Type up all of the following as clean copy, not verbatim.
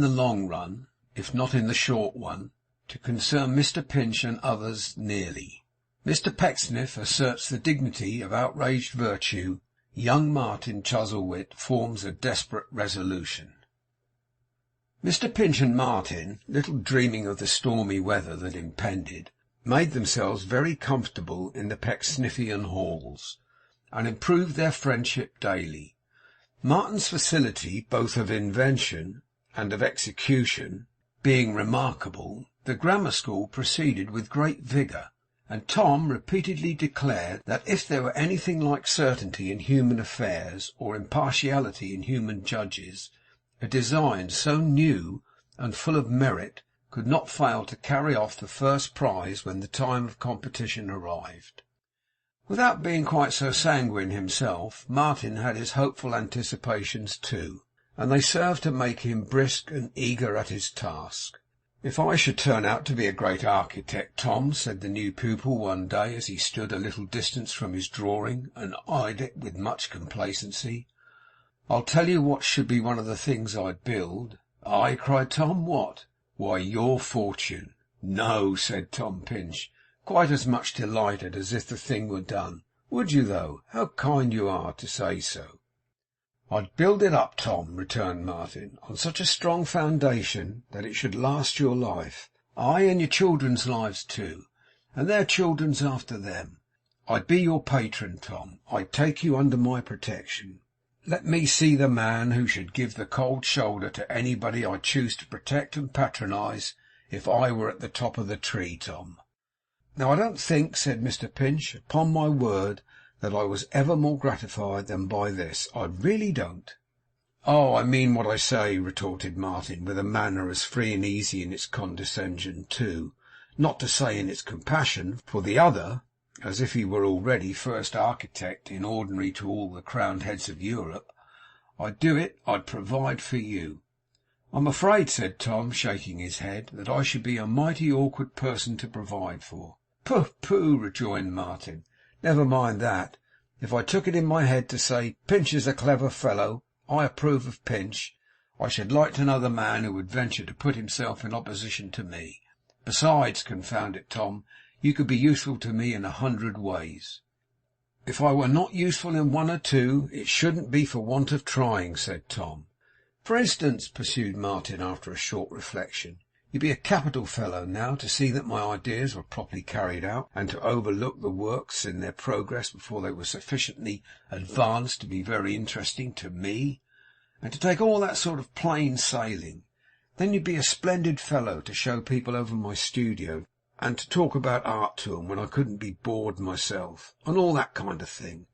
the long run, if not in the short one, to concern Mr Pinch and others nearly. Mr Pecksniff asserts the dignity of outraged virtue. Young Martin Chuzzlewit forms a desperate resolution. Mr Pinch and Martin, little dreaming of the stormy weather that impended, made themselves very comfortable in the Pecksniffian halls, and improved their friendship daily. Martin's facility both of invention and of execution being remarkable, the grammar school proceeded with great vigour, and Tom repeatedly declared that if there were anything like certainty in human affairs, or impartiality in human judges, a design so new and full of merit could not fail to carry off the first prize when the time of competition arrived. Without being quite so sanguine himself, Martin had his hopeful anticipations too, and they served to make him brisk and eager at his task. "If I should turn out to be a great architect, Tom," said the new pupil one day, as he stood a little distance from his drawing and eyed it with much complacency, "I'll tell you what should be one of the things I'd build." "Aye," cried Tom, "what?" "Why, your fortune." "No," said Tom Pinch, quite as much delighted as if the thing were done. "Would you, though? How kind you are to say so." "I'd build it up, Tom," returned Martin, "on such a strong foundation that it should last your life. Aye, and your children's lives too, and their children's after them. I'd be your patron, Tom. I'd take you under my protection. Let me see the man who should give the cold shoulder to anybody I choose to protect and patronise if I were at the top of the tree, Tom." "Now, I don't think," said Mr Pinch, "upon my word, that I was ever more gratified than by this. I really don't." "Oh, I mean what I say," retorted Martin, with a manner as free and easy in its condescension too, not to say in its compassion, for the other, as if he were already first architect in ordinary to all the crowned heads of Europe. "I'd do it. I'd provide for you." "I'm afraid," said Tom, shaking his head, "that I should be a mighty awkward person to provide for." "Pooh, pooh," rejoined Martin. "Never mind that. If I took it in my head to say, Pinch is a clever fellow, I approve of Pinch, I should like to know the man who would venture to put himself in opposition to me. Besides, confound it, Tom, you could be useful to me in 100 ways." "If I were not useful in one or two, it shouldn't be for want of trying," said Tom. "For instance," pursued Martin after a short reflection, "you'd be a capital fellow, now, to see that my ideas were properly carried out, and to overlook the works in their progress before they were sufficiently advanced to be very interesting to me, and to take all that sort of plain sailing. Then you'd be a splendid fellow to show people over my studio, and to talk about art to 'em when I couldn't be bored myself, and all that kind of thing.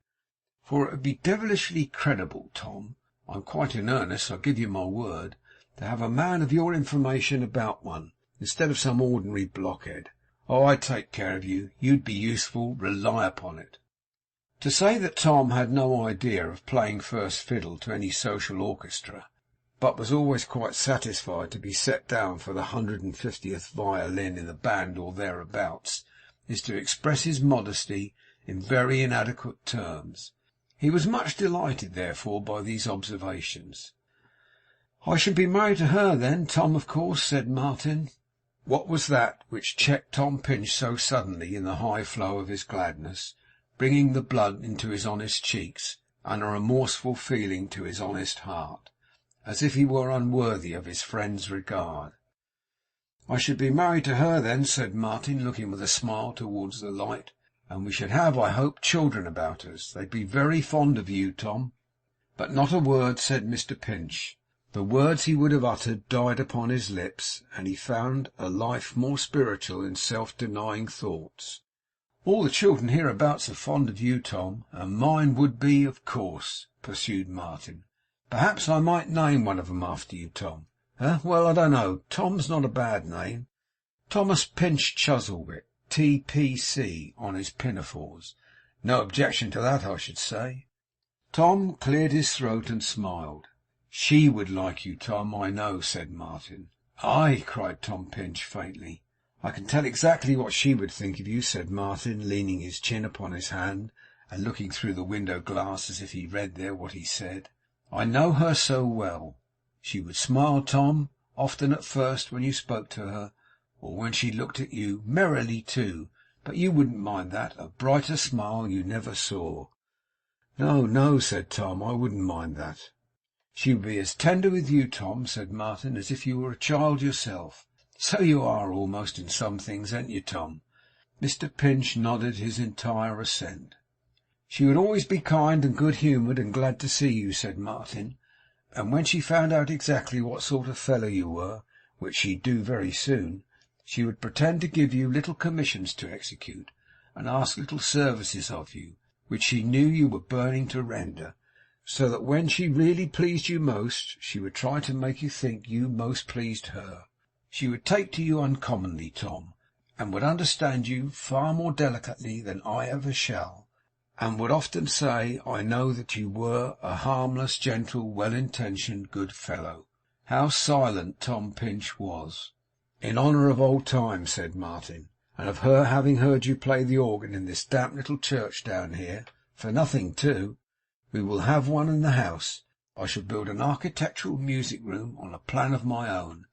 For it would be devilishly creditable, Tom, I'm quite in earnest, I give you my word, to have a man of your information about one, instead of some ordinary blockhead. Oh, I'd take care of you. You'd be useful, rely upon it." To say that Tom had no idea of playing first fiddle to any social orchestra, but was always quite satisfied to be set down for the 150th violin in the band or thereabouts, is to express his modesty in very inadequate terms. He was much delighted, therefore, by these observations. "I should be married to her, then, Tom, of course," said Martin. What was that which checked Tom Pinch so suddenly in the high flow of his gladness, bringing the blood into his honest cheeks, and a remorseful feeling to his honest heart, as if he were unworthy of his friend's regard? "I should be married to her, then," said Martin, looking with a smile towards the light, "and we should have, I hope, children about us. They'd be very fond of you, Tom." But not a word said Mr Pinch. The words he would have uttered died upon his lips, and he found a life more spiritual in self-denying thoughts. "All the children hereabouts are fond of you, Tom, and mine would be, of course," pursued Martin. "Perhaps I might name one of 'em after you, Tom. Well, I don't know. Tom's not a bad name. Thomas Pinch Chuzzlewit, T.P.C., on his pinafores. No objection to that, I should say." Tom cleared his throat and smiled. "She would like you, Tom, I know," said Martin. "Aye," cried Tom Pinch faintly. "I can tell exactly what she would think of you," said Martin, leaning his chin upon his hand, and looking through the window glass as if he read there what he said. "I know her so well. She would smile, Tom, often at first when you spoke to her, or when she looked at you, merrily too, but you wouldn't mind that. A brighter smile you never saw.' 'No, no,' said Tom, 'I wouldn't mind that.' 'She would be as tender with you, Tom,' said Martin, 'as if you were a child yourself. So you are, almost, in some things, ain't you, Tom?' Mr Pinch nodded his entire assent. 'She would always be kind and good-humoured and glad to see you,' said Martin, 'and when she found out exactly what sort of fellow you were, which she'd do very soon, she would pretend to give you little commissions to execute, and ask little services of you, which she knew you were burning to render, so that when she really pleased you most, she would try to make you think you most pleased her. She would take to you uncommonly, Tom, and would understand you far more delicately than I ever shall, and would often say, I know, that you were a harmless, gentle, well-intentioned, good fellow.' How silent Tom Pinch was! 'In honour of old times,' said Martin, 'and of her having heard you play the organ in this damp little church down here, for nothing too, we will have one in the house. I shall build an architectural music room on a plan of my own,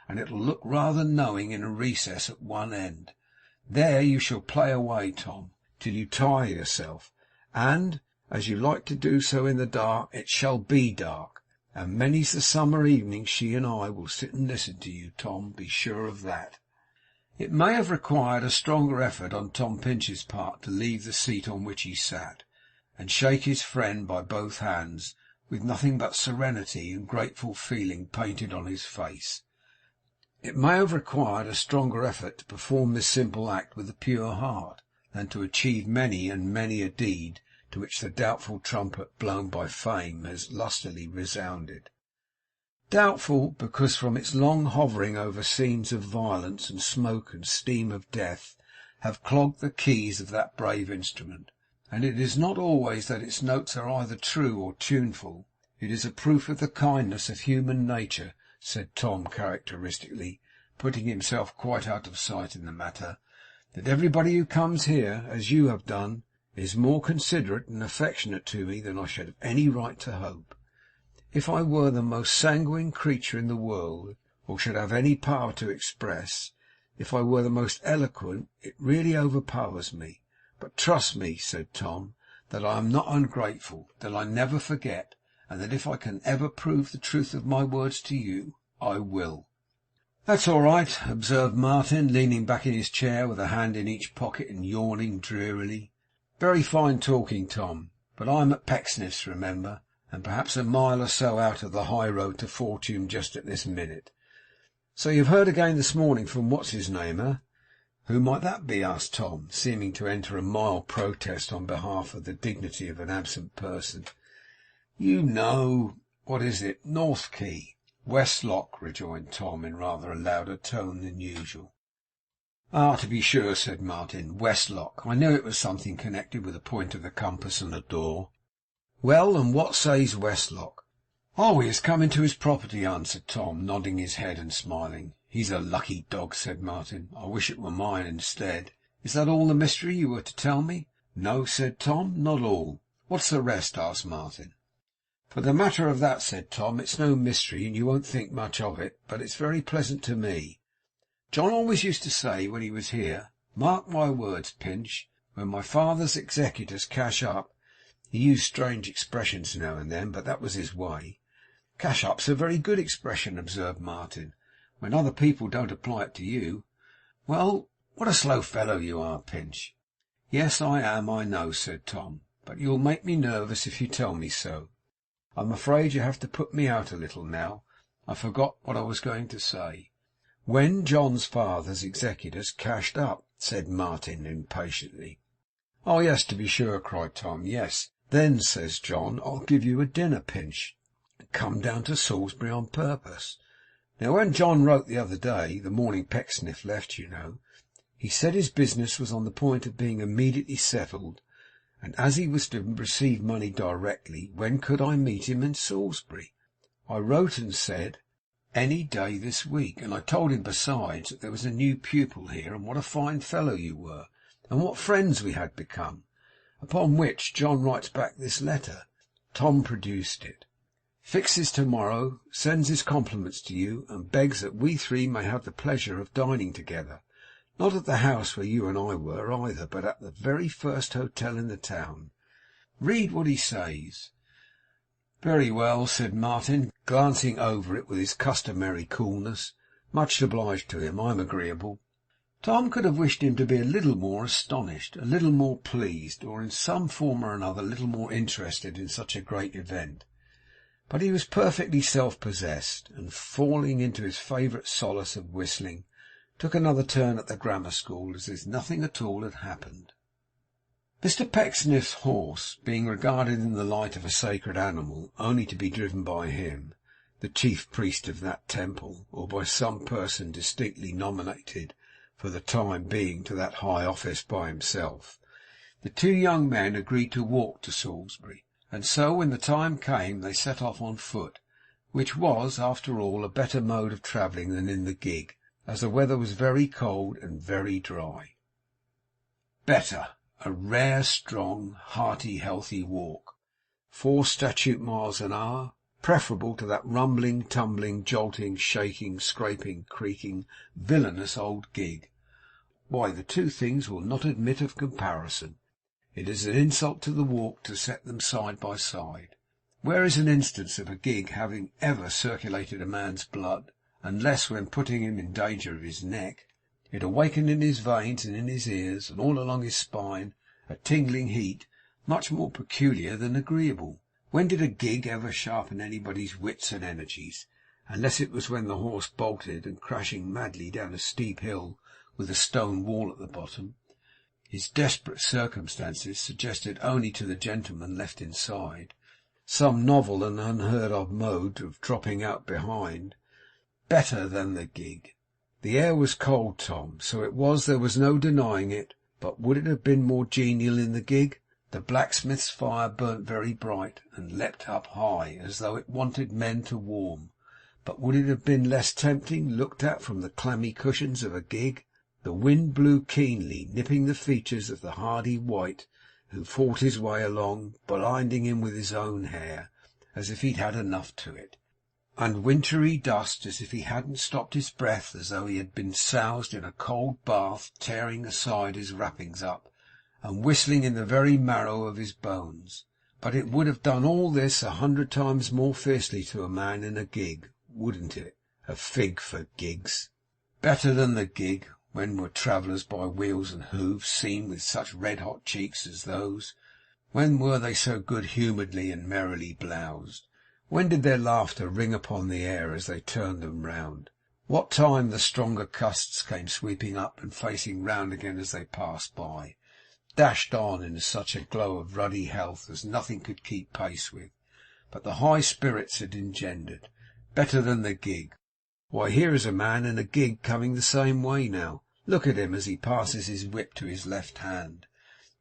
and it'll look rather knowing in a recess at one end. There you shall play away, Tom, till you tire yourself, and, as you like to do so in the dark, it shall be dark, and many's the summer evening she and I will sit and listen to you, Tom, be sure of that.' It may have required a stronger effort on Tom Pinch's part to leave the seat on which he sat, and shake his friend by both hands, with nothing but serenity and grateful feeling painted on his face. It may have required a stronger effort to perform this simple act with a pure heart, than to achieve many and many a deed to which the doubtful trumpet blown by fame has lustily resounded. Doubtful, because from its long hovering over scenes of violence and smoke and steam of death have clogged the keys of that brave instrument, and it is not always that its notes are either true or tuneful. It is a proof of the kindness of human nature, said Tom characteristically, putting himself quite out of sight in the matter, that everybody who comes here, as you have done, is more considerate and affectionate to me than I should have any right to hope. If I were the most sanguine creature in the world, or should have any power to express, if I were the most eloquent, it really overpowers me. But trust me, said Tom, that I am not ungrateful, that I never forget, and that if I can ever prove the truth of my words to you, I will. 'That's all right,' observed Martin, leaning back in his chair with a hand in each pocket and yawning drearily. 'Very fine talking, Tom, but I am at Pecksniff's, remember, and perhaps a mile or so out of the high road to fortune just at this minute. So you've heard again this morning from what's-his-name, eh?' 'Who might that be?' asked Tom, seeming to enter a mild protest on behalf of the dignity of an absent person. 'You know, what is it, Northkey?' 'Westlock,' rejoined Tom, in rather a louder tone than usual. 'Ah, to be sure,' said Martin. 'Westlock. I knew it was something connected with a point of the compass and a door. Well, and what says Westlock?' 'Oh, he has come into his property,' answered Tom, nodding his head and smiling. 'He's a lucky dog,' said Martin. 'I wish it were mine instead. Is that all the mystery you were to tell me?' 'No,' said Tom, 'not all.' 'What's the rest?' asked Martin. 'For the matter of that,' said Tom, 'it's no mystery, and you won't think much of it, but it's very pleasant to me. John always used to say when he was here, mark my words, Pinch, when my father's executors cash up, he used strange expressions now and then, but that was his way.' 'Cash up's a very good expression,' observed Martin, 'when other people don't apply it to you. Well, what a slow fellow you are, Pinch.' 'Yes, I am, I know,' said Tom, 'but you'll make me nervous if you tell me so. I'm afraid you have to put me out a little now. I forgot what I was going to say.' 'When John's father's executors cashed up,' said Martin impatiently. 'Oh yes, to be sure,' cried Tom. 'Yes. Then, says John, I'll give you a dinner, Pinch, and come down to Salisbury on purpose. Now when John wrote the other day, the morning Pecksniff left, you know, he said his business was on the point of being immediately settled, and as he was to receive money directly, when could I meet him in Salisbury? I wrote and said, any day this week, and I told him besides that there was a new pupil here, and what a fine fellow you were, and what friends we had become. Upon which John writes back this letter.' Tom produced it. fixes to-morrow, sends his compliments to you, and begs that we three may have the pleasure of dining together. Not at the house where you and I were, either, but at the very first hotel in the town. Read what he says.' 'Very well,' said Martin, glancing over it with his customary coolness. 'Much obliged to him. I'm agreeable.' Tom could have wished him to be a little more astonished, a little more pleased, or in some form or another a little more interested in such a great event. But he was perfectly self-possessed, and falling into his favourite solace of whistling, took another turn at the grammar school as if nothing at all had happened. Mr Pecksniff's horse, being regarded in the light of a sacred animal, only to be driven by him, the chief priest of that temple, or by some person distinctly nominated for the time being to that high office by himself, the two young men agreed to walk to Salisbury, and so when the time came they set off on foot, which was, after all, a better mode of travelling than in the gig, as the weather was very cold and very dry. Better. A rare, strong, hearty, healthy walk. 4 statute miles an hour. Preferable to that rumbling, tumbling, jolting, shaking, scraping, creaking, villainous old gig. Why, the two things will not admit of comparison. It is an insult to the walk to set them side by side. Where is an instance of a gig having ever circulated a man's blood, unless when putting him in danger of his neck, it awakened in his veins and in his ears and all along his spine a tingling heat much more peculiar than agreeable? When did a gig ever sharpen anybody's wits and energies, unless it was when the horse bolted, and crashing madly down a steep hill with a stone wall at the bottom, his desperate circumstances suggested only to the gentleman left inside some novel and unheard of mode of dropping out behind? Better than the gig. The air was cold, Tom, so it was, there was no denying it, but would it have been more genial in the gig? The blacksmith's fire burnt very bright, and leapt up high, as though it wanted men to warm, but would it have been less tempting, looked at from the clammy cushions of a gig? The wind blew keenly, nipping the features of the hardy wight, who fought his way along, blinding him with his own hair, as if he'd had enough to it, and wintry dust, as if he hadn't stopped his breath, as though he had been soused in a cold bath, tearing aside his wrappings up, and whistling in the very marrow of his bones. But it would have done all this 100 times more fiercely to a man in a gig, wouldn't it? A fig for gigs. Better than the gig. When were travellers by wheels and hoofs seen with such red-hot cheeks as those? When were they so good-humouredly and merrily bloused? When did their laughter ring upon the air as they turned them round? What time the stronger gusts came sweeping up and facing round again as they passed by, dashed on in such a glow of ruddy health as nothing could keep pace with, but the high spirits it engendered. Better than the gig. Why, here is a man in a gig coming the same way now. Look at him as he passes his whip to his left hand,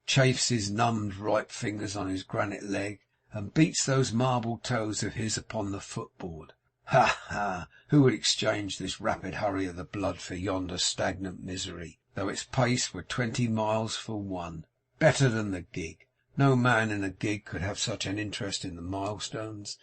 chafes his numbed right fingers on his granite leg, and beats those marble toes of his upon the footboard. Ha, ha! Who would exchange this rapid hurry of the blood for yonder stagnant misery, though its pace were 20 miles for 1? Better than the gig. No man in a gig could have such an interest in the milestones.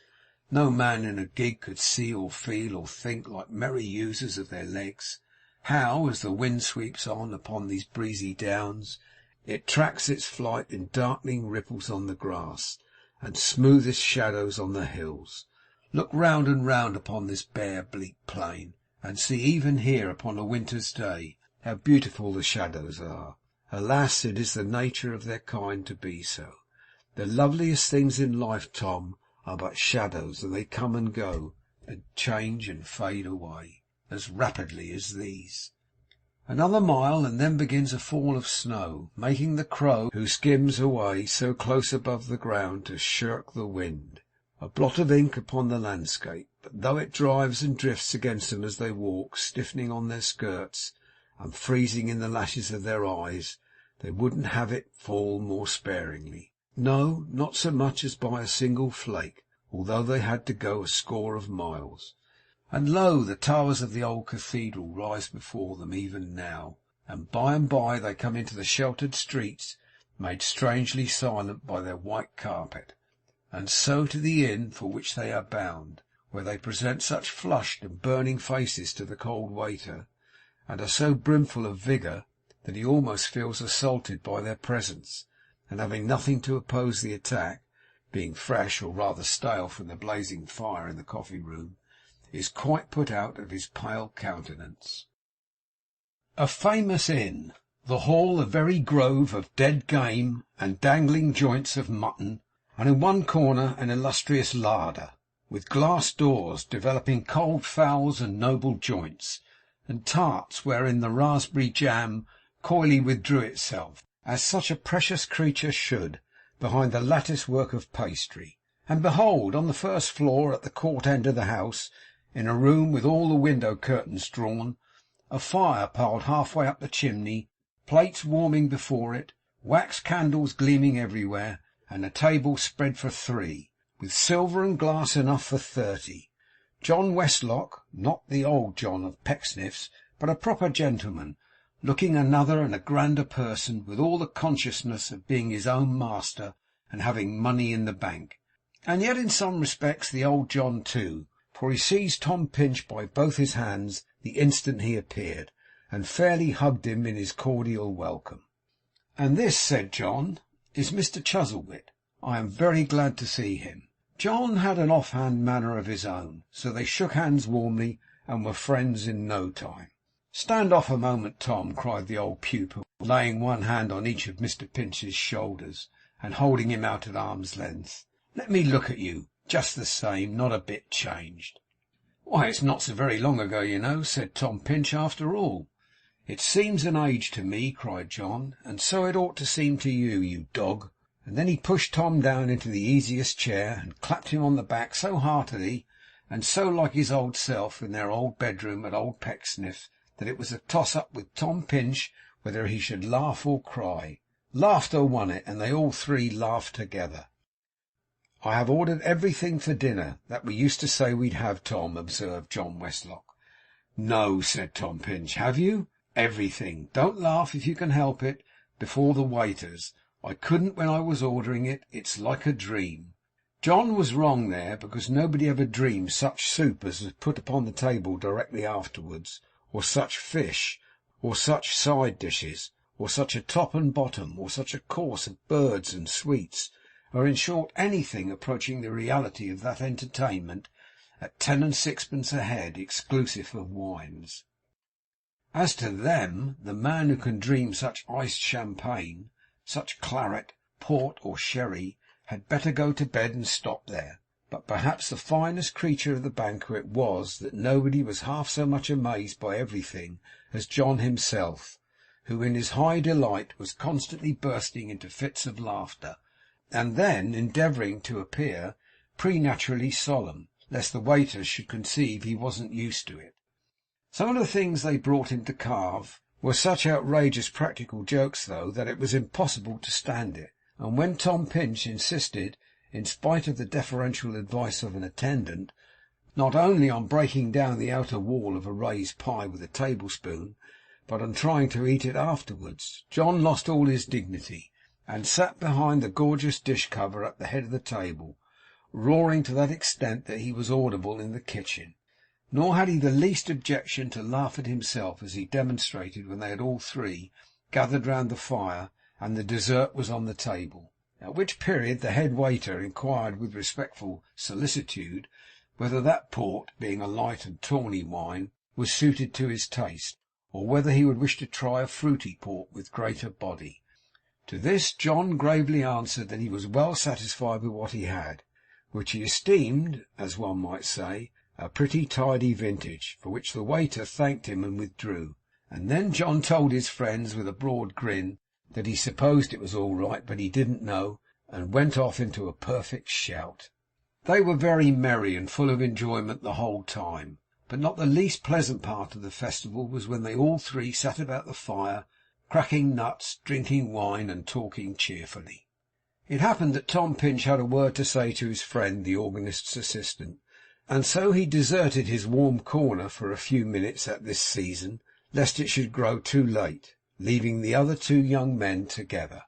No man in a gig could see or feel or think like merry users of their legs. How, as the wind sweeps on upon these breezy downs, it tracks its flight in darkening ripples on the grass, and smoothest shadows on the hills. Look round and round upon this bare bleak plain, and see even here upon a winter's day how beautiful the shadows are. Alas, it is the nature of their kind to be so. The loveliest things in life, Tom, are but shadows, and they come and go, and change and fade away, as rapidly as these. Another mile, and then begins a fall of snow, making the crow, who skims away so close above the ground to shirk the wind, a blot of ink upon the landscape. But though it drives and drifts against them as they walk, stiffening on their skirts and freezing in the lashes of their eyes, they wouldn't have it fall more sparingly. No, not so much as by a single flake, although they had to go a score of miles. And lo, the towers of the old cathedral rise before them even now, and by they come into the sheltered streets, made strangely silent by their white carpet. and so to the inn for which they are bound, where they present such flushed and burning faces to the cold waiter, and are so brimful of vigour, that he almost feels assaulted by their presence, and having nothing to oppose the attack, being fresh or rather stale from the blazing fire in the coffee-room, is quite put out of his pale countenance. A famous inn, the hall a very grove of dead game and dangling joints of mutton, and in one corner an illustrious larder, with glass doors developing cold fowls and noble joints, and tarts wherein the raspberry jam coyly withdrew itself, as such a precious creature should, behind the lattice work of pastry. And behold, on the first floor at the court end of the house, in a room with all the window curtains drawn, a fire piled halfway up the chimney, plates warming before it, wax candles gleaming everywhere, and a table spread for 3, with silver and glass enough for 30. John Westlock, not the old John of Pecksniff's, but a proper gentleman, looking another and a grander person, with all the consciousness of being his own master and having money in the bank. And yet in some respects the old John too, for he seized Tom Pinch by both his hands the instant he appeared, and fairly hugged him in his cordial welcome. "And this," said John, "is Mr Chuzzlewit. I am very glad to see him." John had an off-hand manner of his own, so they shook hands warmly, and were friends in no time. "Stand off a moment, Tom," cried the old pupil, laying one hand on each of Mr Pinch's shoulders, and holding him out at arm's length. "Let me look at you. Just the same. Not a bit changed." "Why, it's not so very long ago, you know," said Tom Pinch, "after all." "It seems an age to me," cried John, "and so it ought to seem to you, you dog." And then he pushed Tom down into the easiest chair, and clapped him on the back so heartily, and so like his old self in their old bedroom at old Pecksniff, that it was a toss-up with Tom Pinch whether he should laugh or cry. Laughter won it, and they all 3 laughed together. "I have ordered everything for dinner that we used to say we'd have, Tom," observed John Westlock. "No," said Tom Pinch. "Have you?" "Everything. Don't laugh, if you can help it, before the waiters. I couldn't when I was ordering it. It's like a dream." John was wrong there, because nobody ever dreamed such soup as was put upon the table directly afterwards, or such fish, or such side dishes, or such a top and bottom, or such a course of birds and sweets, or in short anything approaching the reality of that entertainment, at 10 and 6pence a head, exclusive of wines. As to them, the man who can dream such iced champagne, such claret, port, or sherry, had better go to bed and stop there. But perhaps the finest creature of the banquet was, that nobody was half so much amazed by everything as John himself, who in his high delight was constantly bursting into fits of laughter, and then endeavouring to appear preternaturally solemn, lest the waiters should conceive he wasn't used to it. Some of the things they brought him to carve were such outrageous practical jokes, though, that it was impossible to stand it. And when Tom Pinch insisted, in spite of the deferential advice of an attendant, not only on breaking down the outer wall of a raised pie with a tablespoon, but on trying to eat it afterwards, John lost all his dignity, and sat behind the gorgeous dish cover at the head of the table, roaring to that extent that he was audible in the kitchen. Nor had he the least objection to laugh at himself, as he demonstrated when they had all 3 gathered round the fire and the dessert was on the table, at which period the head waiter inquired with respectful solicitude whether that port, being a light and tawny wine, was suited to his taste, or whether he would wish to try a fruity port with greater body. To this John gravely answered that he was well satisfied with what he had, which he esteemed, as one might say, a pretty tidy vintage, for which the waiter thanked him and withdrew. And then John told his friends, with a broad grin, that he supposed it was all right, but he didn't know, and went off into a perfect shout. They were very merry and full of enjoyment the whole time, but not the least pleasant part of the festival was when they all 3 sat about the fire, cracking nuts, drinking wine, and talking cheerfully. It happened that Tom Pinch had a word to say to his friend the organist's assistant, and so he deserted his warm corner for a few minutes at this season, lest it should grow too late, leaving the other 2 young men together.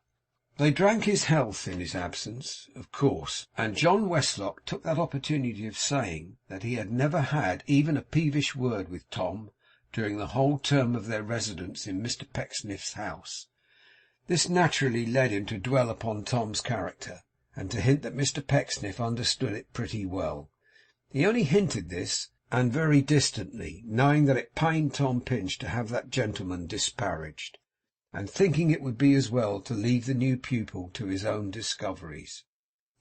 They drank his health in his absence, of course, and John Westlock took that opportunity of saying that he had never had even a peevish word with Tom during the whole term of their residence in Mr Pecksniff's house. This naturally led him to dwell upon Tom's character, and to hint that Mr Pecksniff understood it pretty well. He only hinted this, and very distantly, knowing that it pained Tom Pinch to have that gentleman disparaged, and thinking it would be as well to leave the new pupil to his own discoveries.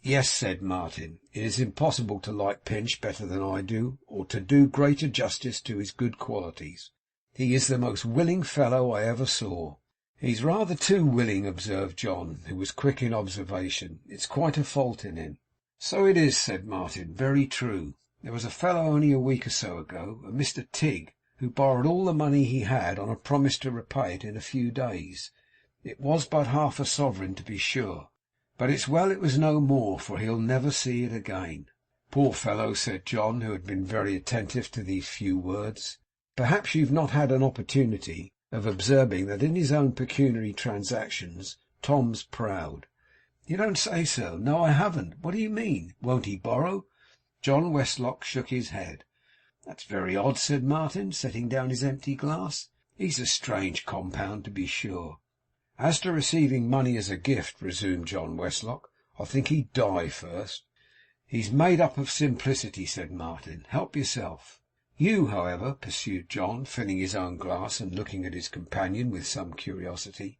Yes, said Martin, it is impossible to like Pinch better than I do, or to do greater justice to his good qualities. He is the most willing fellow I ever saw. He's rather too willing, observed John, who was quick in observation. It's quite a fault in him. So it is, said Martin. Very true. There was a fellow only a week or so ago, a Mr Tigg, who borrowed all the money he had on a promise to repay it in a few days. It was but half a sovereign, to be sure, but it's well it was no more, for he'll never see it again. Poor fellow, said John, who had been very attentive to these few words. Perhaps you've not had an opportunity of observing that in his own pecuniary transactions Tom's proud. You don't say so? No, I haven't. What do you mean? Won't he borrow? John Westlock shook his head. That's very odd, said Martin, setting down his empty glass. He's a strange compound, to be sure. As to receiving money as a gift, resumed John Westlock, I think he'd die first. He's made up of simplicity, said Martin. Help yourself. You, however, pursued John, filling his own glass and looking at his companion with some curiosity,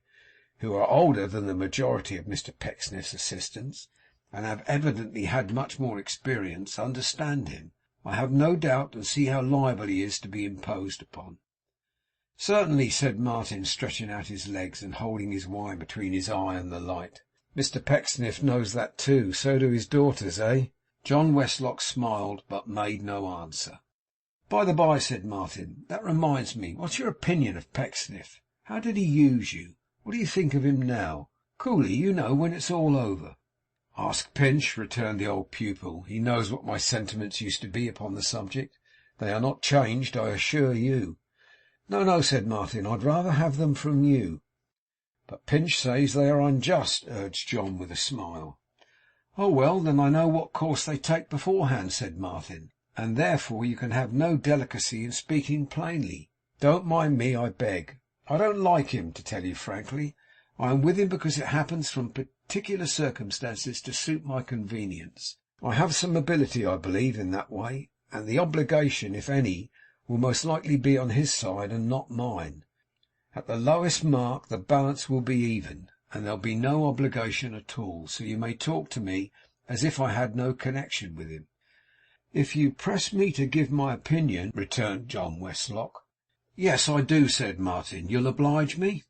who are older than the majority of Mr Pecksniff's assistants, and have evidently had much more experience, understand him, I have no doubt, and see how liable he is to be imposed upon. Certainly, said Martin, stretching out his legs and holding his wine between his eye and the light. Mr Pecksniff knows that too. So do his daughters, eh? John Westlock smiled, but made no answer. By the by, said Martin, that reminds me. What's your opinion of Pecksniff? How did he use you? What do you think of him now? Coolly, you know, when it's all over. Ask Pinch, returned the old pupil. He knows what my sentiments used to be upon the subject. They are not changed, I assure you. No, no, said Martin, I'd rather have them from you. But Pinch says they are unjust, urged John with a smile. Oh, well, then I know what course they take beforehand, said Martin, and therefore you can have no delicacy in speaking plainly. Don't mind me, I beg. I don't like him, to tell you frankly. I am with him because it happens from particular circumstances to suit my convenience. I have some ability, I believe, in that way, and the obligation, if any, will most likely be on his side and not mine. At the lowest mark the balance will be even, and there'll be no obligation at all, so you may talk to me as if I had no connection with him. If you press me to give my opinion, returned John Westlock. Yes, I do, said Martin. You'll oblige me?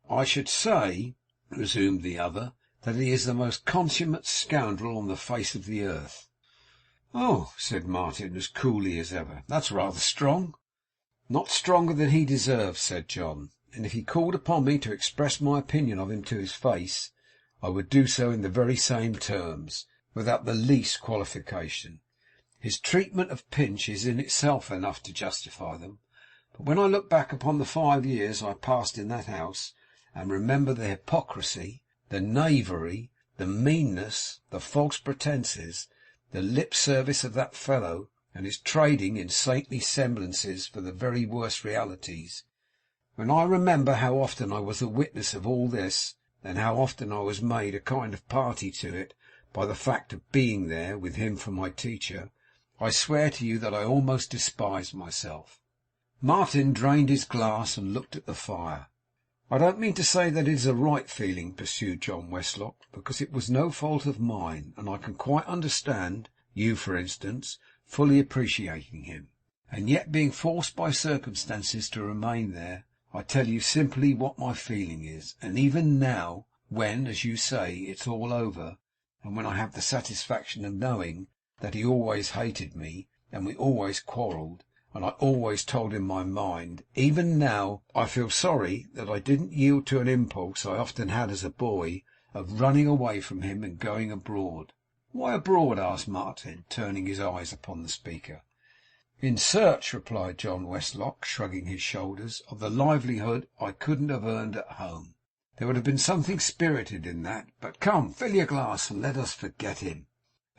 I should say, resumed the other, that he is the most consummate scoundrel on the face of the earth. Oh, said Martin, as coolly as ever, that's rather strong. Not stronger than he deserves, said John, and if he called upon me to express my opinion of him to his face, I would do so in the very same terms, without the least qualification. His treatment of Pinch is in itself enough to justify them, but when I look back upon the 5 years I passed in that house, and remember the hypocrisy, the knavery, the meanness, the false pretences, the lip service of that fellow, and his trading in saintly semblances for the very worst realities, when I remember how often I was the witness of all this, and how often I was made a kind of party to it by the fact of being there with him for my teacher, I swear to you that I almost despise myself. Martin drained his glass and looked at the fire. I don't mean to say that it is a right feeling, pursued John Westlock, because it was no fault of mine, and I can quite understand you, for instance, fully appreciating him, and yet being forced by circumstances to remain there, I tell you simply what my feeling is, and even now, when, as you say, it's all over, and when I have the satisfaction of knowing that he always hated me, and we always quarrelled, and I always told him my mind, even now I feel sorry that I didn't yield to an impulse I often had as a boy of running away from him and going abroad. Why abroad? Asked Martin, turning his eyes upon the speaker. In search, replied John Westlock, shrugging his shoulders, of the livelihood I couldn't have earned at home. There would have been something spirited in that. But come, fill your glass, and let us forget him.'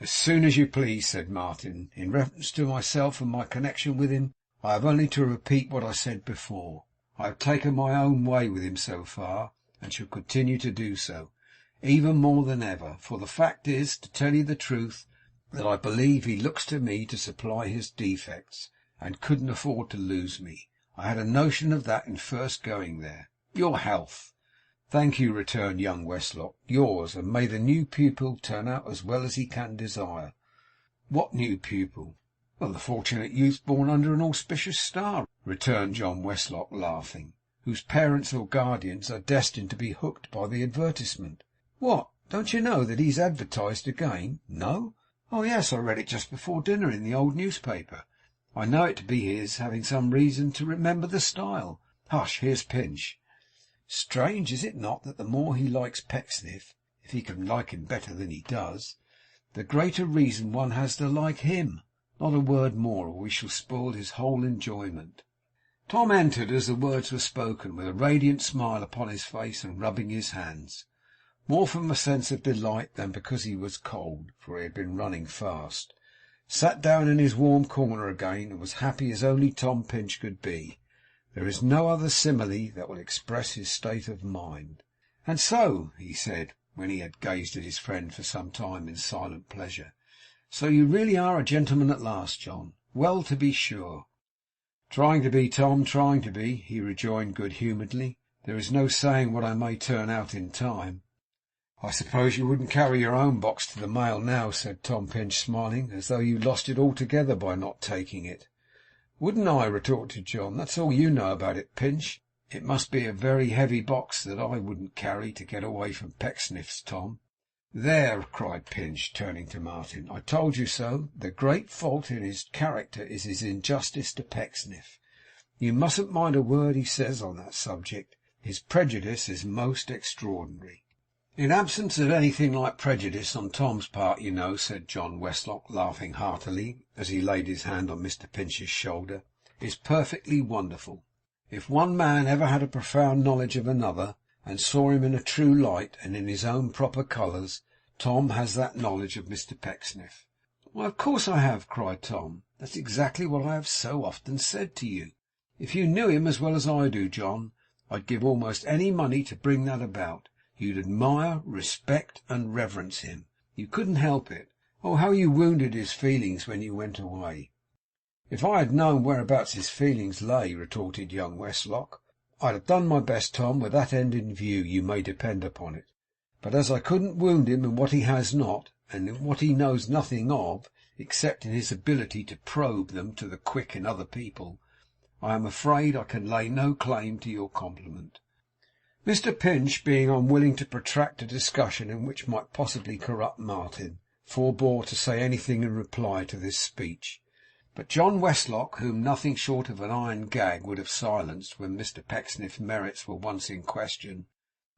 'As soon as you please,' said Martin. 'In reference to myself and my connection with him, I have only to repeat what I said before. I have taken my own way with him so far, and shall continue to do so, even more than ever. For the fact is, to tell you the truth, that I believe he looks to me to supply his defects, and couldn't afford to lose me. I had a notion of that in first going there. Your health!' 'Thank you,' returned young Westlock. 'Yours, and may the new pupil turn out as well as he can desire.' 'What new pupil?' 'Well, the fortunate youth born under an auspicious star,' returned John Westlock, laughing, 'whose parents or guardians are destined to be hooked by the advertisement.' 'What! Don't you know that he's advertised again?' 'No? Oh yes, I read it just before dinner in the old newspaper. I know it to be his, having some reason to remember the style. Hush! Here's Pinch. Strange, is it not, that the more he likes Pecksniff, if he can like him better than he does, the greater reason one has to like him? Not a word more, or we shall spoil his whole enjoyment.' Tom entered as the words were spoken, with a radiant smile upon his face, and rubbing his hands, more from a sense of delight than because he was cold, for he had been running fast. Sat down in his warm corner again, and was happy as only Tom Pinch could be. There is no other simile that will express his state of mind. 'And so,' he said, when he had gazed at his friend for some time in silent pleasure, 'so you really are a gentleman at last, John. Well, to be sure.' 'Trying to be, Tom, trying to be,' he rejoined good humouredly. 'There is no saying what I may turn out in time.' 'I suppose you wouldn't carry your own box to the mail now,' said Tom Pinch, smiling, 'as though you lost it altogether by not taking it.' 'Wouldn't I?' retorted John. 'That's all you know about it, Pinch. It must be a very heavy box that I wouldn't carry to get away from Pecksniff's, Tom.' 'There!' cried Pinch, turning to Martin. 'I told you so. The great fault in his character is his injustice to Pecksniff. You mustn't mind a word he says on that subject. His prejudice is most extraordinary.' 'In absence of anything like prejudice on Tom's part, you know,' said John Westlock, laughing heartily, as he laid his hand on Mr Pinch's shoulder, 'is perfectly wonderful. If one man ever had a profound knowledge of another, and saw him in a true light, and in his own proper colours, Tom has that knowledge of Mr Pecksniff.' 'Why, of course I have!' cried Tom. 'That's exactly what I have so often said to you. If you knew him as well as I do, John, I'd give almost any money to bring that about. You'd admire, respect, and reverence him. You couldn't help it. Oh, how you wounded his feelings when you went away!' 'If I had known whereabouts his feelings lay,' retorted young Westlock, 'I'd have done my best, Tom, with that end in view, you may depend upon it. But as I couldn't wound him in what he has not, and in what he knows nothing of, except in his ability to probe them to the quick in other people, I am afraid I can lay no claim to your compliment.' Mr Pinch, being unwilling to protract a discussion in which might possibly corrupt Martin, forbore to say anything in reply to this speech. But John Westlock, whom nothing short of an iron gag would have silenced when Mr Pecksniff's merits were once in question,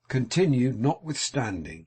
continued notwithstanding.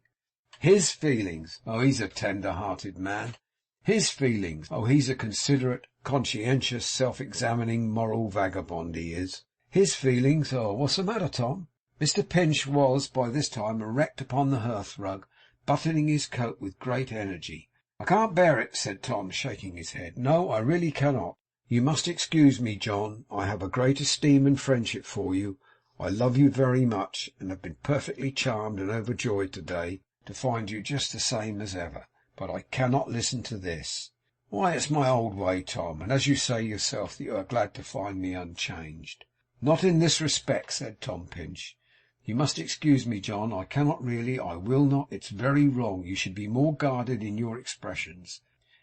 'His feelings! Oh, he's a tender-hearted man. His feelings! Oh, he's a considerate, conscientious, self-examining, moral vagabond, he is. His feelings! Oh, what's the matter, Tom?' Mr Pinch was by this time erect upon the hearthrug, buttoning his coat with great energy. 'I can't bear it,' said Tom, shaking his head. 'No, I really cannot. You must excuse me, John. I have a great esteem and friendship for you. I love you very much, and have been perfectly charmed and overjoyed today to find you just the same as ever. But I cannot listen to this.' 'Why, it's my old way, Tom, and as you say yourself that you are glad to find me unchanged.' 'Not in this respect,' said Tom Pinch. 'You must excuse me, John. I cannot really. I will not. It's very wrong. You should be more guarded in your expressions.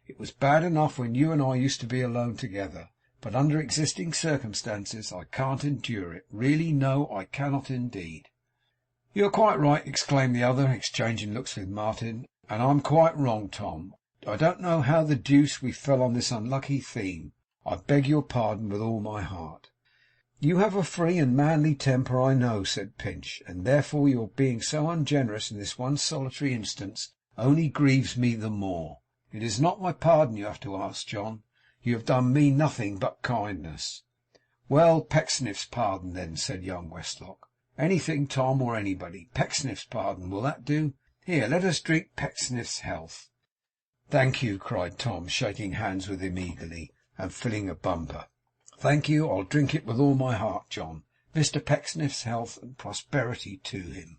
It was bad enough when you and I used to be alone together, but under existing circumstances I can't endure it. Really, no, I cannot indeed.' 'You are quite right,' exclaimed the other, exchanging looks with Martin, 'and I'm quite wrong, Tom. I don't know how the deuce we fell on this unlucky theme. I beg your pardon with all my heart.' 'You have a free and manly temper, I know,' said Pinch, 'and therefore your being so ungenerous in this one solitary instance only grieves me the more. It is not my pardon you have to ask, John. You have done me nothing but kindness.' 'Well, Pecksniff's pardon, then,' said young Westlock. Anything, Tom, or anybody. Pecksniff's pardon. Will that do? Here, let us drink Pecksniff's health. Thank you, cried Tom, shaking hands with him eagerly, and filling a bumper. Thank you. I'll drink it with all my heart, John. Mr. Pecksniff's health, and prosperity to him.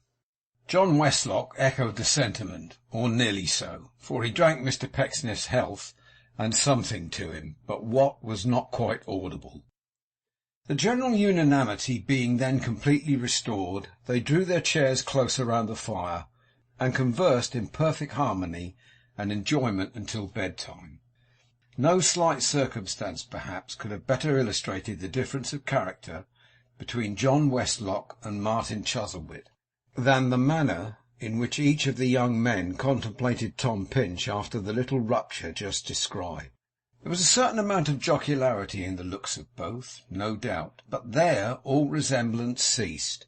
John Westlock echoed the sentiment, or nearly so, for he drank Mr. Pecksniff's health, and something to him, but what was not quite audible. The general unanimity being then completely restored, they drew their chairs closer round the fire, and conversed in perfect harmony and enjoyment until bedtime. No slight circumstance, perhaps, could have better illustrated the difference of character between John Westlock and Martin Chuzzlewit than the manner in which each of the young men contemplated Tom Pinch after the little rupture just described. There was a certain amount of jocularity in the looks of both, no doubt, but there all resemblance ceased.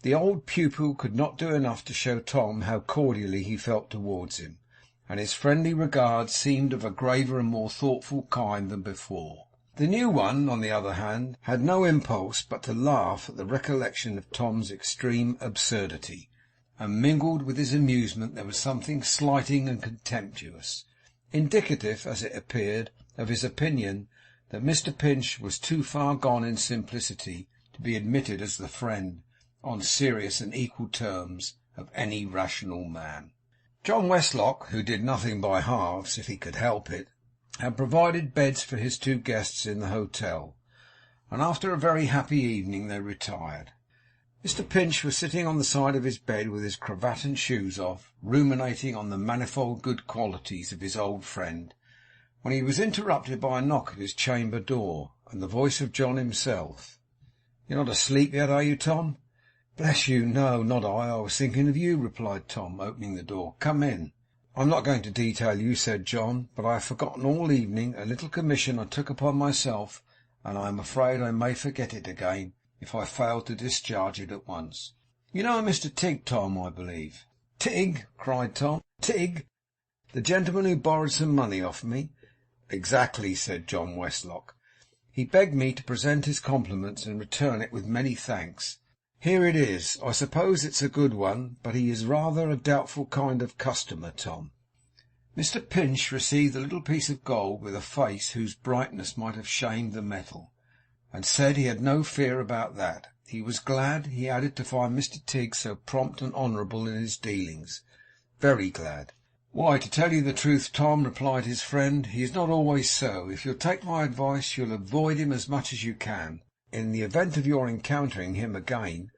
The old pupil could not do enough to show Tom how cordially he felt towards him, and his friendly regard seemed of a graver and more thoughtful kind than before. The new one, on the other hand, had no impulse but to laugh at the recollection of Tom's extreme absurdity, and mingled with his amusement there was something slighting and contemptuous, indicative, as it appeared, of his opinion that Mr. Pinch was too far gone in simplicity to be admitted as the friend, on serious and equal terms, of any rational man. John Westlock, who did nothing by halves if he could help it, had provided beds for his two guests in the hotel, and after a very happy evening they retired. Mr. Pinch was sitting on the side of his bed with his cravat and shoes off, ruminating on the manifold good qualities of his old friend, when he was interrupted by a knock at his chamber door, and the voice of John himself. "You're not asleep yet, are you, Tom?" "Bless you, no, not I. I was thinking of you," replied Tom, opening the door. "Come in." "I'm not going to detail you," said John, "but I have forgotten all evening a little commission I took upon myself, and I am afraid I may forget it again if I fail to discharge it at once. You know a Mr. Tigg, Tom, I believe?" "Tigg!" cried Tom. "Tigg! The gentleman who borrowed some money off me?" "Exactly," said John Westlock. "He begged me to present his compliments and return it with many thanks. Here it is. I suppose it's a good one, but he is rather a doubtful kind of customer, Tom." Mr. Pinch received the little piece of gold with a face whose brightness might have shamed the metal, and said he had no fear about that. He was glad, he added, to find Mr. Tigg so prompt and honourable in his dealings. Very glad. "Why, to tell you the truth, Tom," replied his friend, "he is not always so. If you'll take my advice, you'll avoid him as much as you can. In the event of your encountering him again,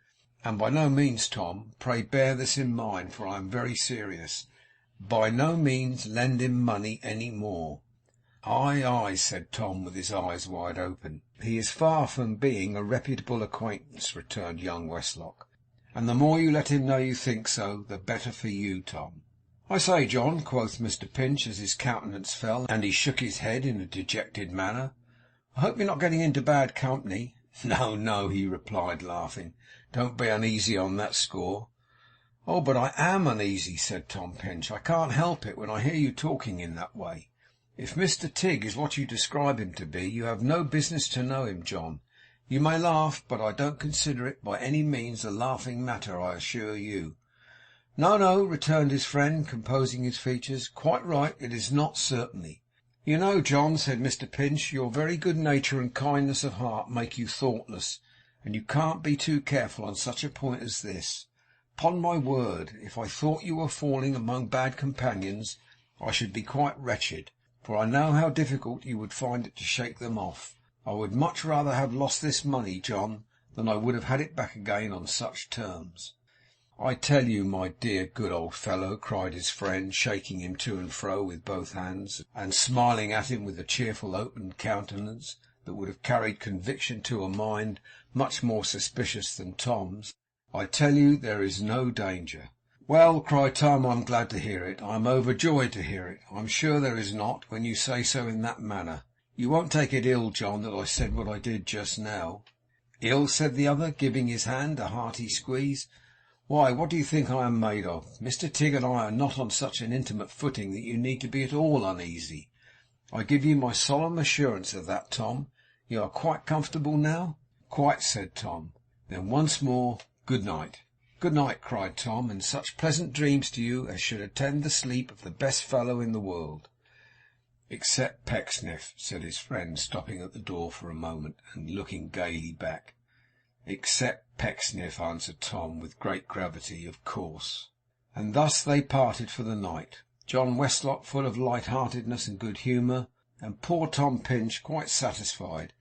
and by no means, Tom, pray bear this in mind, for I am very serious, by no means lend him money any more." "Aye, aye," said Tom, with his eyes wide open. "He is far from being a reputable acquaintance," returned young Westlock, "and the more you let him know you think so, the better for you, Tom." "I say, John," quoth Mr. Pinch, as his countenance fell, and he shook his head in a dejected manner, "I hope you're not getting into bad company." "No, no," he replied, laughing. "Don't be uneasy on that score." "Oh, but I am uneasy," said Tom Pinch. "I can't help it when I hear you talking in that way. If Mr. Tigg is what you describe him to be, you have no business to know him, John. You may laugh, but I don't consider it by any means a laughing matter, I assure you." "No, no," returned his friend, composing his features. "Quite right. It is not, certainly." "You know, John," said Mr. Pinch, "your very good nature and kindness of heart make you thoughtless, and you can't be too careful on such a point as this. 'Pon my word, if I thought you were falling among bad companions, I should be quite wretched, for I know how difficult you would find it to shake them off. I would much rather have lost this money, John, than I would have had it back again on such terms." "I tell you, my dear good old fellow," cried his friend, shaking him to and fro with both hands, and smiling at him with a cheerful open countenance that would have carried conviction to a mind much more suspicious than Tom's, "I tell you there is no danger." "Well," cried Tom, "I'm glad to hear it. I am overjoyed to hear it. I'm sure there is not, when you say so in that manner. You won't take it ill, John, that I said what I did just now?" "Ill?" said the other, giving his hand a hearty squeeze. "Why, what do you think I am made of? Mr. Tigg and I are not on such an intimate footing that you need to be at all uneasy. I give you my solemn assurance of that, Tom. You are quite comfortable now?" "Quite," said Tom. "Then once more, Good night.' 'Good night,' cried Tom, 'and such pleasant dreams to you as should attend the sleep of the best fellow in the world.' 'Except Pecksniff,' said his friend, stopping at the door for a moment, and looking gaily back. 'Except Pecksniff,' answered Tom, with great gravity. 'Of course.' And thus they parted for the night, John Westlock full of light-heartedness and good humour, and poor Tom Pinch quite satisfied,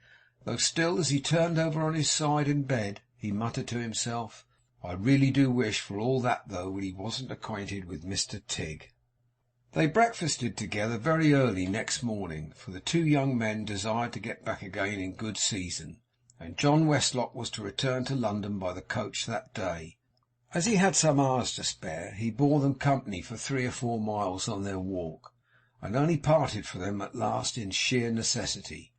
though still, as he turned over on his side in bed, he muttered to himself, 'I really do wish for all that, though, he wasn't acquainted with Mr Tigg.' They breakfasted together very early next morning, for the two young men desired to get back again in good season, and John Westlock was to return to London by the coach that day. As he had some hours to spare, he bore them company for 3 or 4 miles on their walk, and only parted from them at last in sheer necessity.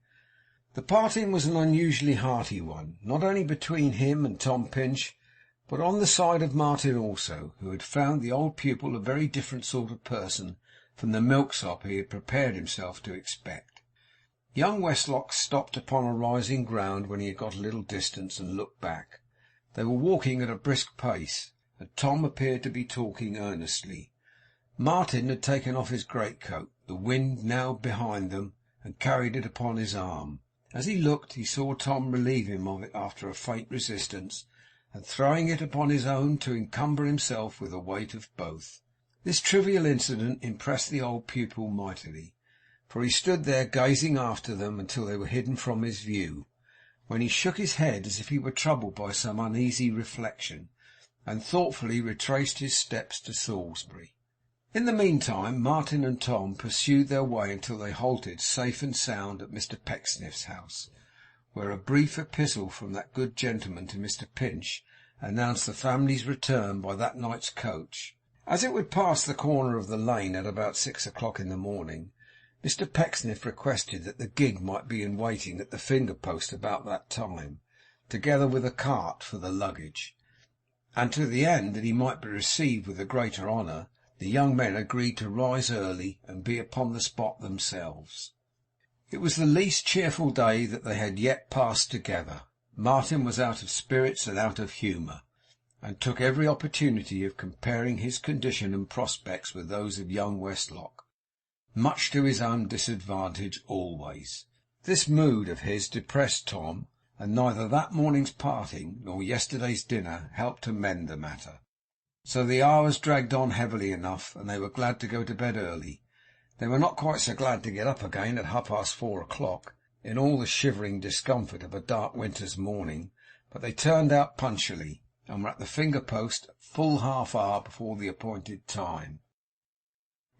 The parting was an unusually hearty one, not only between him and Tom Pinch, but on the side of Martin also, who had found the old pupil a very different sort of person from the milksop he had prepared himself to expect. Young Westlock stopped upon a rising ground when he had got a little distance, and looked back. They were walking at a brisk pace, and Tom appeared to be talking earnestly. Martin had taken off his greatcoat, the wind now behind them, and carried it upon his arm. As he looked, he saw Tom relieve him of it after a faint resistance, and throwing it upon his own to encumber himself with the weight of both. This trivial incident impressed the old pupil mightily, for he stood there gazing after them until they were hidden from his view, when he shook his head as if he were troubled by some uneasy reflection, and thoughtfully retraced his steps to Salisbury. In the meantime, Martin and Tom pursued their way until they halted safe and sound at Mr Pecksniff's house, where a brief epistle from that good gentleman to Mr Pinch announced the family's return by that night's coach. As it would pass the corner of the lane at about 6 o'clock in the morning, Mr Pecksniff requested that the gig might be in waiting at the finger post about that time, together with a cart for the luggage, and to the end that he might be received with the greater honour, the young men agreed to rise early and be upon the spot themselves. It was the least cheerful day that they had yet passed together. Martin was out of spirits and out of humour, and took every opportunity of comparing his condition and prospects with those of young Westlock, much to his own disadvantage always. This mood of his depressed Tom, and neither that morning's parting nor yesterday's dinner helped to mend the matter. So the hours dragged on heavily enough, and they were glad to go to bed early. They were not quite so glad to get up again at 4:30 o'clock, in all the shivering discomfort of a dark winter's morning, but they turned out punctually, and were at the finger post full half hour before the appointed time.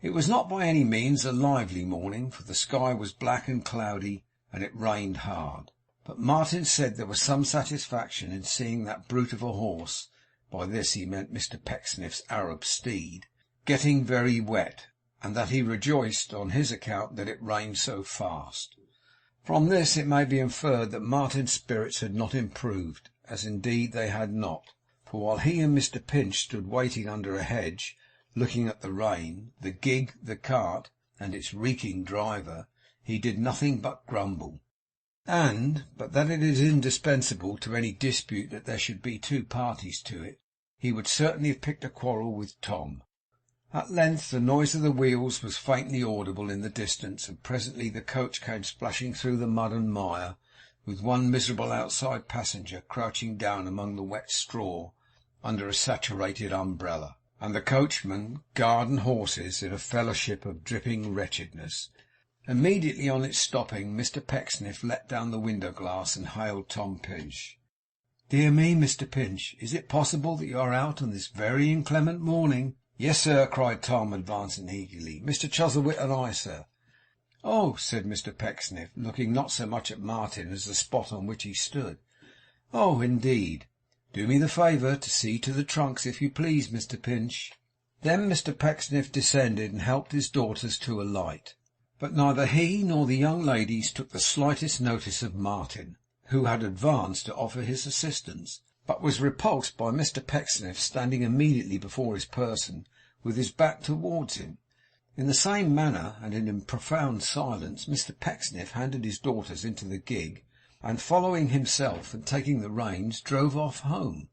It was not by any means a lively morning, for the sky was black and cloudy, and it rained hard. But Martin said there was some satisfaction in seeing that brute of a horse (by this he meant Mr Pecksniff's Arab steed) getting very wet, and that he rejoiced on his account that it rained so fast. From this it may be inferred that Martin's spirits had not improved, as indeed they had not, for while he and Mr Pinch stood waiting under a hedge, looking at the rain, the gig, the cart, and its reeking driver, he did nothing but grumble. And, but that it is indispensable to any dispute that there should be two parties to it, he would certainly have picked a quarrel with Tom. At length the noise of the wheels was faintly audible in the distance, and presently the coach came splashing through the mud and mire, with one miserable outside passenger crouching down among the wet straw under a saturated umbrella, and the coachman, guard, and horses in a fellowship of dripping wretchedness. Immediately on its stopping, Mr Pecksniff let down the window glass and hailed Tom Pinch. "Dear me, Mr Pinch, is it possible that you are out on this very inclement morning?" "Yes, sir," cried Tom, advancing eagerly. "Mr Chuzzlewit and I, sir." "Oh," said Mr Pecksniff, looking not so much at Martin as the spot on which he stood. "Oh, indeed. Do me the favour to see to the trunks, if you please, Mr Pinch." Then Mr Pecksniff descended and helped his daughters to alight. But neither he nor the young ladies took the slightest notice of Martin, who had advanced to offer his assistance, but was repulsed by Mr Pecksniff standing immediately before his person, with his back towards him. In the same manner, and in profound silence, Mr Pecksniff handed his daughters into the gig, and following himself and taking the reins, drove off home.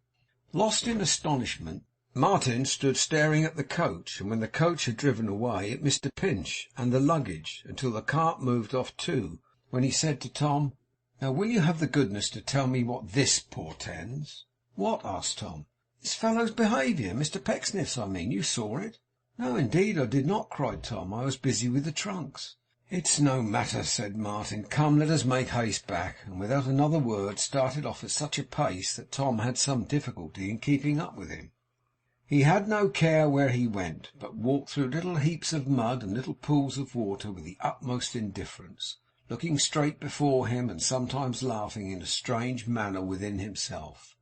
Lost in astonishment, Martin stood staring at the coach, and when the coach had driven away, at Mr Pinch and the luggage, until the cart moved off too, when he said to Tom, "Now will you have the goodness to tell me what this portends?" "What?" asked Tom. "This fellow's behaviour. Mr Pecksniff's, I mean. You saw it." "No, indeed I did not," cried Tom. "I was busy with the trunks." "It's no matter," said Martin. "Come, let us make haste back," and without another word started off at such a pace that Tom had some difficulty in keeping up with him. He had no care where he went, but walked through little heaps of mud and little pools of water with the utmost indifference, looking straight before him, and sometimes laughing in a strange manner within himself.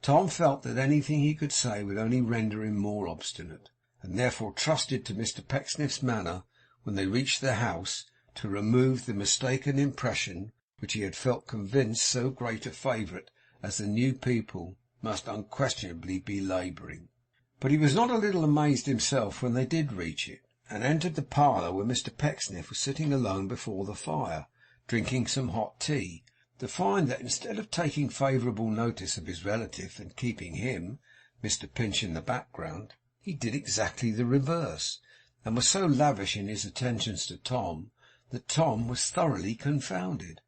Tom felt that anything he could say would only render him more obstinate, and therefore trusted to Mr Pecksniff's manner, when they reached the house, to remove the mistaken impression which he had felt convinced so great a favourite as the new people must unquestionably be labouring. But he was not a little amazed himself when they did reach it, and entered the parlour where Mr Pecksniff was sitting alone before the fire, drinking some hot tea, to find that instead of taking favourable notice of his relative and keeping him, Mr Pinch, in the background, he did exactly the reverse, and was so lavish in his attentions to Tom that Tom was thoroughly confounded.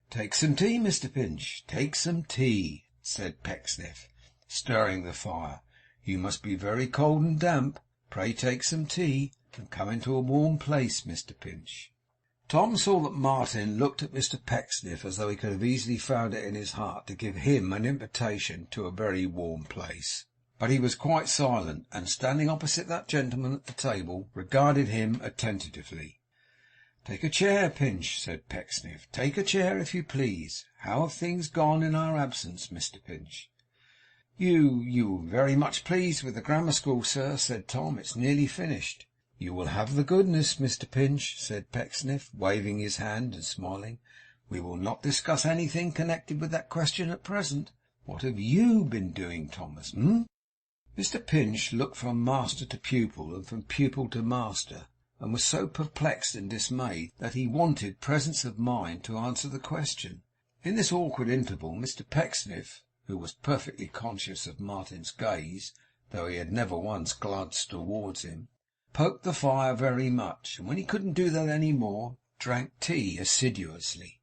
"Take some tea, Mr Pinch, take some tea," said Pecksniff, stirring the fire. "You must be very cold and damp. Pray take some tea, and come into a warm place, Mr Pinch." Tom saw that Martin looked at Mr Pecksniff as though he could have easily found it in his heart to give him an invitation to a very warm place. But he was quite silent, and standing opposite that gentleman at the table, regarded him attentively. "Take a chair, Pinch," said Pecksniff. "Take a chair, if you please. How have things gone in our absence, Mr Pinch?" You very much pleased with the grammar school, sir," said Tom. "It's nearly finished." "You will have the goodness, Mr Pinch," said Pecksniff, waving his hand and smiling. "We will not discuss anything connected with that question at present. What have you been doing, Thomas, Mr Pinch looked from master to pupil, and from pupil to master, and was so perplexed and dismayed that he wanted presence of mind to answer the question. In this awkward interval, Mr Pecksniff, who was perfectly conscious of Martin's gaze, though he had never once glanced towards him, poked the fire very much, and when he couldn't do that any more, drank tea assiduously.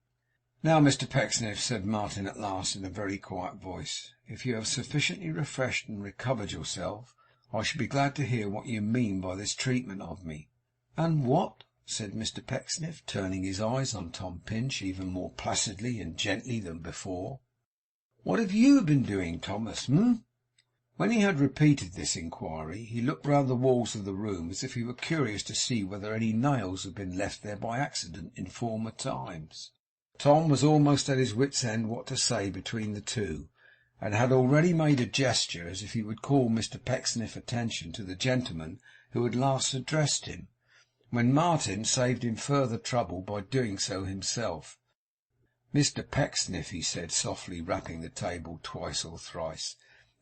"Now, Mr Pecksniff," said Martin at last, in a very quiet voice, "if you have sufficiently refreshed and recovered yourself, I should be glad to hear what you mean by this treatment of me." "And what?" said Mr Pecksniff, turning his eyes on Tom Pinch even more placidly and gently than before. "What have you been doing, Thomas, When he had repeated this inquiry, he looked round the walls of the room as if he were curious to see whether any nails had been left there by accident in former times. Tom was almost at his wits' end what to say between the two, and had already made a gesture as if he would call Mr Pecksniff's attention to the gentleman who had last addressed him, when Martin saved him further trouble by doing so himself. "Mr Pecksniff," he said softly, rapping the table twice or thrice,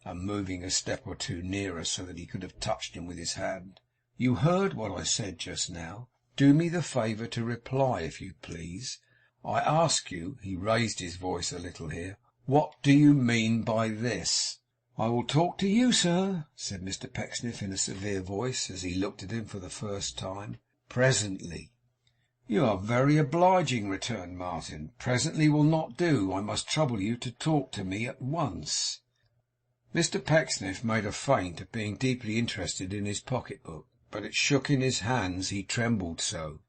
and moving a step or two nearer so that he could have touched him with his hand, "you heard what I said just now. Do me the favour to reply, if you please. I ask you," he raised his voice a little here, "what do you mean by this?" "I will talk to you, sir," said Mr Pecksniff in a severe voice, as he looked at him for the first time, "presently." "You are very obliging," returned Martin. "Presently will not do. I must trouble you to talk to me at once." Mr Pecksniff made a feint of being deeply interested in his pocket book, but it shook in his hands, he trembled so.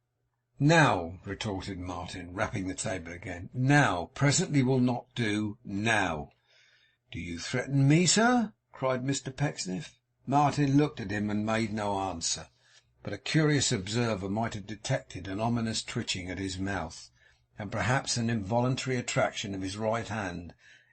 "Now," retorted Martin, rapping the table again. "Now. Presently will not do. Now." "Do you threaten me, sir?" cried Mr Pecksniff. Martin looked at him and made no answer, but a curious observer might have detected an ominous twitching at his mouth, and perhaps an involuntary attraction of his right hand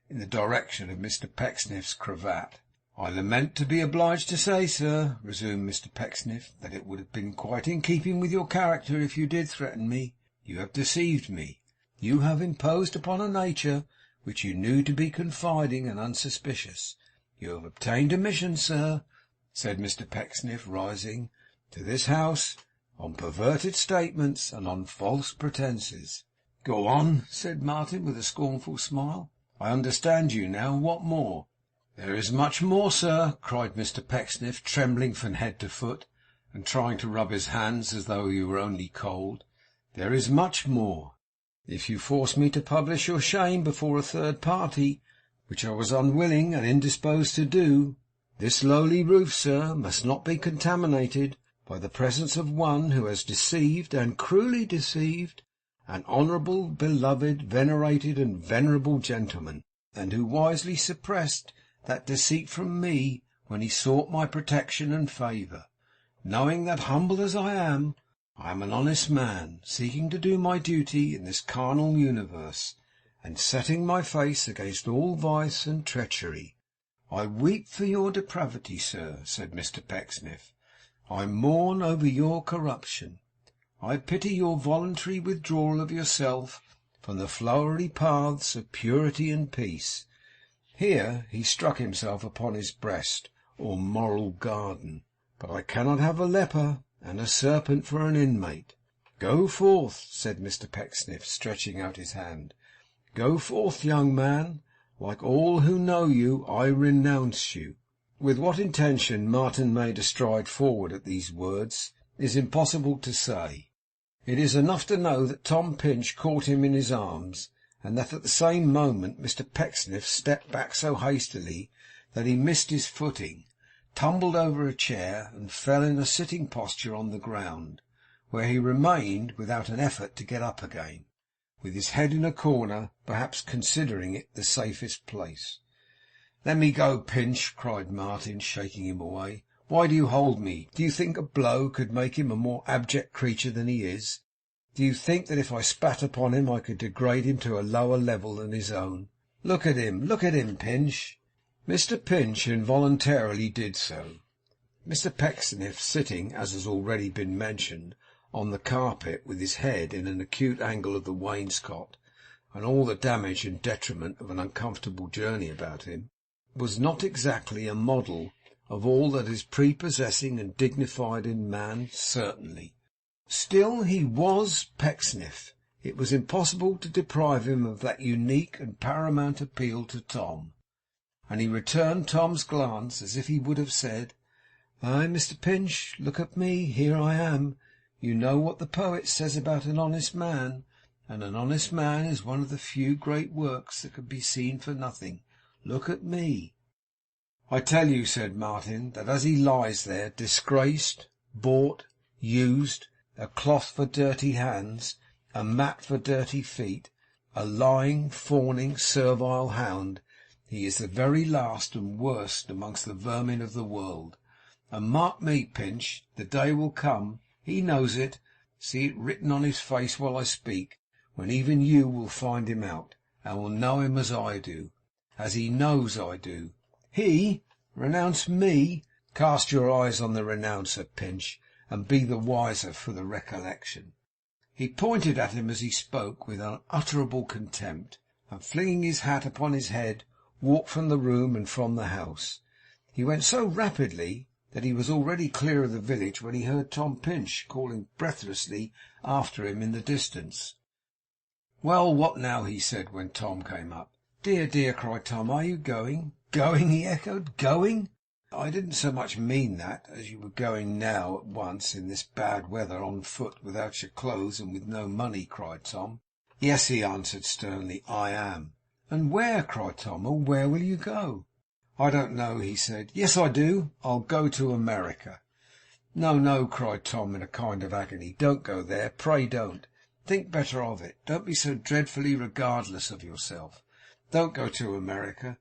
in the direction of Mr Pecksniff's cravat. "I lament to be obliged to say, sir," resumed Mr Pecksniff, "that it would have been quite in keeping with your character if you did threaten me. You have deceived me. You have imposed upon a nature which you knew to be confiding and unsuspicious. You have obtained admission, sir," said Mr Pecksniff, rising, "to this house on perverted statements and on false pretences." "Go on," said Martin with a scornful smile. "I understand you now. What more?" "There is much more, sir," cried Mr Pecksniff, trembling from head to foot, and trying to rub his hands as though he were only cold. "There is much more. If you force me to publish your shame before a third party, which I was unwilling and indisposed to do, this lowly roof, sir, must not be contaminated by the presence of one who has deceived, and cruelly deceived, an honourable, beloved, venerated, and venerable gentleman, and who wisely suppressed that deceit from me when he sought my protection and favour, knowing that, humble as I am an honest man, seeking to do my duty in this carnal universe, and setting my face against all vice and treachery. I weep for your depravity, sir," said Mr Pecksniff. "I mourn over your corruption. I pity your voluntary withdrawal of yourself from the flowery paths of purity and peace." Here he struck himself upon his breast, or moral garden. "But I cannot have a leper and a serpent for an inmate." "Go forth," said Mr Pecksniff, stretching out his hand. "Go forth, young man. Like all who know you, I renounce you." With what intention Martin made a stride forward at these words is impossible to say. It is enough to know that Tom Pinch caught him in his arms, and that at the same moment Mr Pecksniff stepped back so hastily that he missed his footing, tumbled over a chair, and fell in a sitting posture on the ground, where he remained without an effort to get up again, with his head in a corner, perhaps considering it the safest place. "Let me go, Pinch," cried Martin, shaking him away. "Why do you hold me? Do you think a blow could make him a more abject creature than he is? Do you think that if I spat upon him I could degrade him to a lower level than his own? Look at him, Pinch." Mr Pinch involuntarily did so. Mr Pecksniff, sitting, as has already been mentioned, on the carpet, with his head in an acute angle of the wainscot, and all the damage and detriment of an uncomfortable journey about him, was not exactly a model of all that is prepossessing and dignified in man, certainly. Still he was Pecksniff. It was impossible to deprive him of that unique and paramount appeal to Tom, and he returned Tom's glance as if he would have said, "Aye, Mr Pinch, look at me. Here I am. You know what the poet says about an honest man, and an honest man is one of the few great works that can be seen for nothing. Look at me." "I tell you," said Martin, "that as he lies there, disgraced, bought, used, a cloth for dirty hands, a mat for dirty feet, a lying, fawning, servile hound, he is the very last and worst amongst the vermin of the world. And mark me, Pinch, the day will come, he knows it, see it written on his face while I speak, when even you will find him out, and will know him as I do, as he knows I do. He renounce me! Cast your eyes on the renouncer, Pinch, and be the wiser for the recollection." He pointed at him as he spoke with unutterable contempt, and flinging his hat upon his head, walked from the room and from the house. He went so rapidly that he was already clear of the village when he heard Tom Pinch calling breathlessly after him in the distance. "Well, what now?" he said, when Tom came up. "Dear, dear," cried Tom, "are you going?" "Going!" he echoed. "Going! I didn't so much mean that, as you were going now, at once, in this bad weather, on foot, without your clothes, and with no money," cried Tom. "Yes," he answered sternly, "I am." "And where?" cried Tom. "Oh, where will you go?" "I don't know," he said. "Yes, I do. I'll go to America." "No, no," cried Tom, in a kind of agony. "Don't go there. Pray don't. Think better of it. Don't be so dreadfully regardless of yourself. Don't go to America."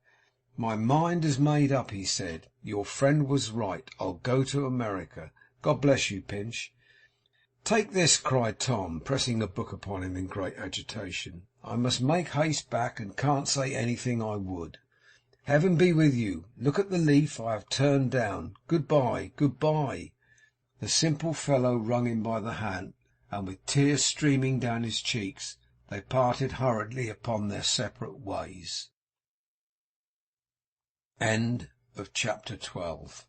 "My mind is made up," he said. "Your friend was right. I'll go to America. God bless you, Pinch." "Take this," cried Tom, pressing a book upon him in great agitation. "I must make haste back, and can't say anything I would. Heaven be with you. Look at the leaf I have turned down. Goodbye, goodbye." The simple fellow wrung him by the hand, and with tears streaming down his cheeks, they parted hurriedly upon their separate ways. End of chapter 12.